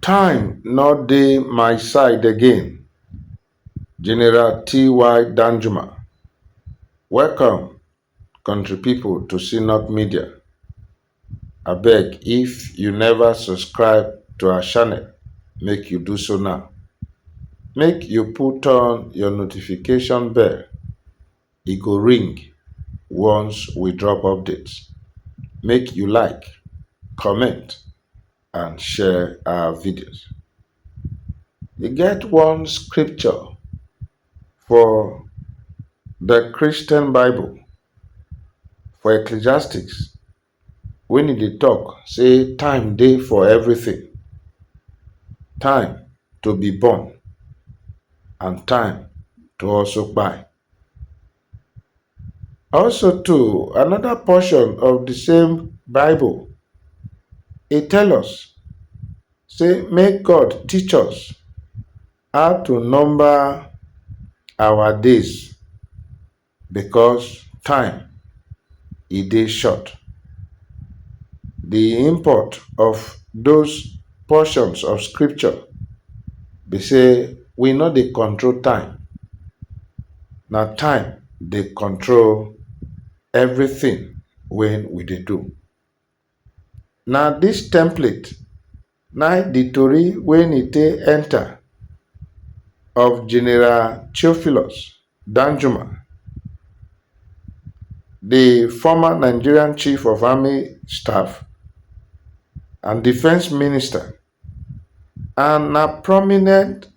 Time not dey my side again. General T.Y. Danjuma. Welcome, country people, to Synod Media. Abeg, if you never subscribe to our channel, make you do so now. Make you put on your notification bell. E go ring once we drop updates. Make you like, comment, and share our videos. E get one scripture for the Christian Bible, for Ecclesiastes, when e dey talk say time dey for everything, time to be born and time to also kpai. Also too, another portion of the same Bible, e tell us say make God teach us how to number our days, because time e dey short. The import of those portions of scripture be say we no dey control time. Na time dey control everything wey we dey do. Na this template na the tori wey e take enter of General Theophilus Danjuma, the former Nigerian Chief of Army Staff and Defense Minister, and na prominent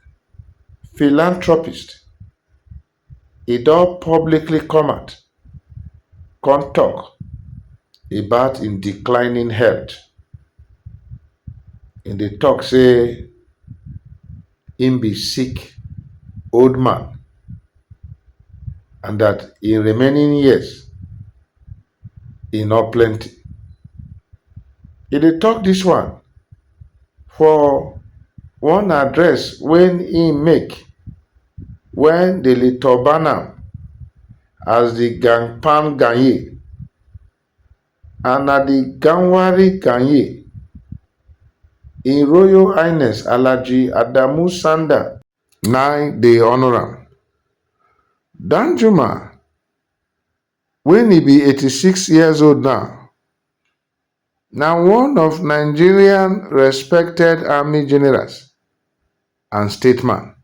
philanthropist. E don publicly come out come talk about im declining health. E dey talk say im be sick old man and that im remaining years e no plenty. E dey talk this one for one address wey im make when dey turban am as the Gangpan Ganye, and na the Ganwari Ganye, Im Royal Highness Alhaji Adamu Sanda na dey honour am. Danjuma, when e be 86 years old now, na one of Nigerian respected army generals and statesman.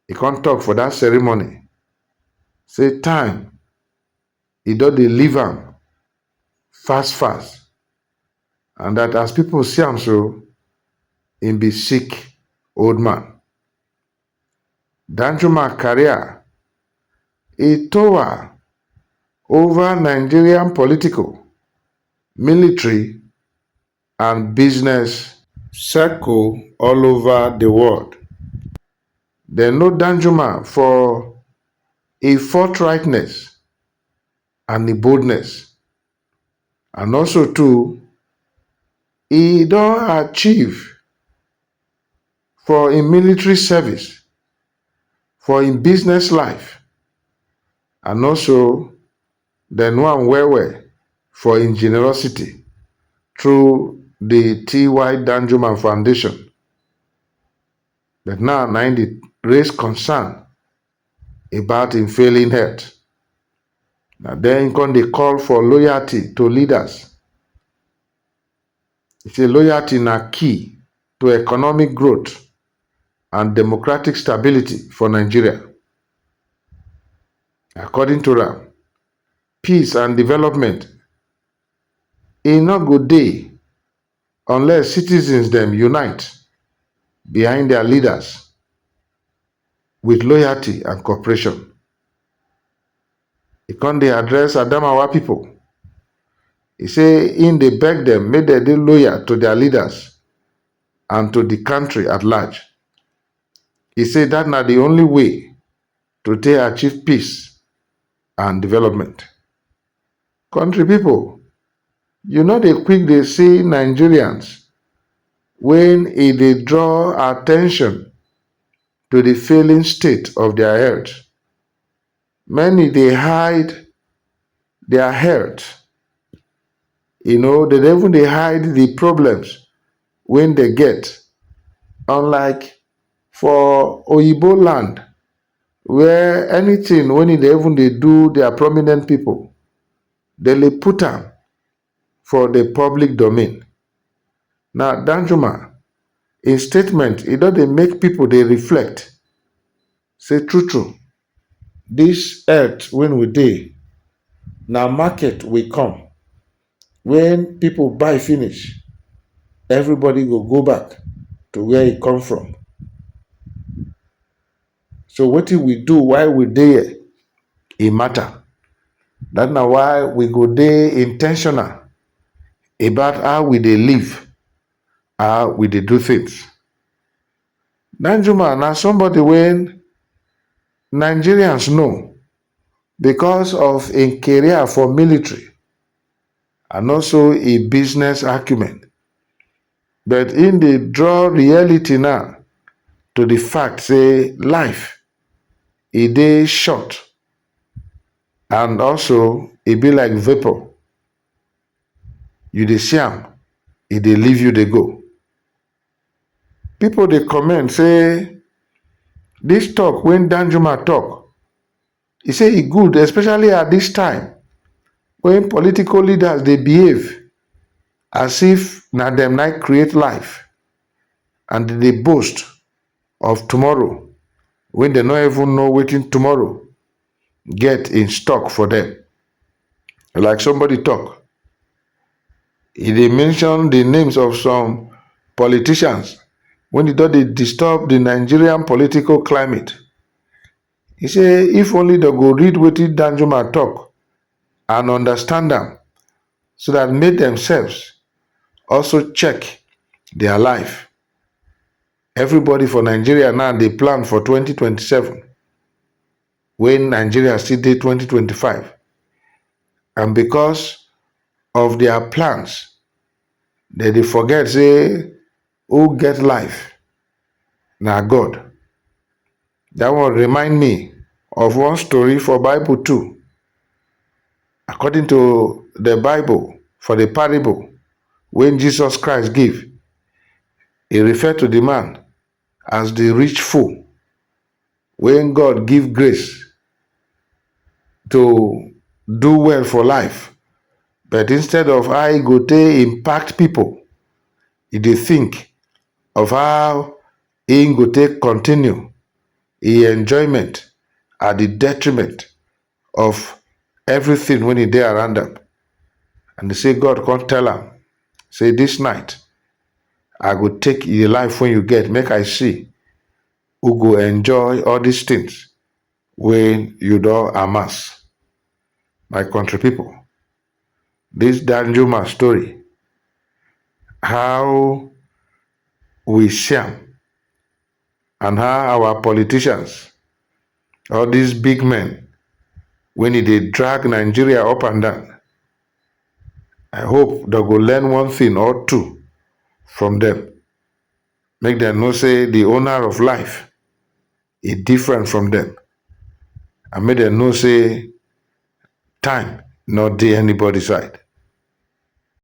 E come talk for that ceremony say time e don dey leave am fast fast, and that as people see am so, im be sick old man. Danjuma career e tour over Nigerian political, military, and business circle all over the world. Dem know Danjuma for a forthrightness and a boldness, and also too e don achieve for im military service, for im business life, and also dem know am well well for im generosity through the T.Y. Danjuma Foundation. But now na im dey raise concern about im failing health. Na then im come dey call for loyalty to leaders. He say loyalty na key to economic growth and democratic stability for Nigeria. According to am, peace and development e no go dey unless citizens dem unite behind their leaders with loyalty and cooperation. E come dey address Adamawa people. E say im dey beg dem make dem dey loyal to their leaders and to the country at large. E say that na the only way to take achieve peace and development. Country people, you no dey quick dey see Nigerians when e dey draw attention to the failing state of their health. Many dey hide their health. They even dey hide the problems when they get, unlike for Oyibo land, where anything when they even they do their prominent people, they put them for the public domain. Now Danjuma, in statement, it don't they make people they reflect. Say true. This earth when we dey, now market will come. When people buy finish, everybody will go back to where it come from. So what do we do while we there? It matter. That's now why we go there intentional about how we they live, how we they do things. Danjuma now somebody when Nigerians know because of a career for military and also a business acumen. But in the draw reality now to the fact say life it dey short and also it be like vapor. You dey see am, it dey leave you dey go. People dey comment say this talk when Danjuma talk, he say e good especially at this time when political leaders dey behave as if na dem na create life and they boast of tomorrow when they no even know wetin tomorrow get in stock for them. Like somebody talk, he dey mention the names of some politicians when e don dey disturb the Nigerian political climate. He say if only they go read wetin Danjuma talk and understand am, so that make themselves also check their life. Everybody for Nigeria now they plan for 2027 when Nigeria still dey 2025. And because of their plans, they forget say who get life na God. That one remind me of one story for Bible too. According to the Bible, for the parable when Jesus Christ give, he referred to the man as the rich fool. When God give grace to do well for life, but instead of how he go take impact people, he dey think of how he go take continue his enjoyment at the detriment of everything when he dey around them. And they say God can't tell him, say this night I go take your life when you get, make I see who go enjoy all these things when you don't amass. My country people, this Danjuma story, how we see am and how our politicians, all these big men, when they drag Nigeria up and down, I hope they go learn one thing or two from them. Make them know say the owner of life is different from them. And make them know say time not dey anybody's side.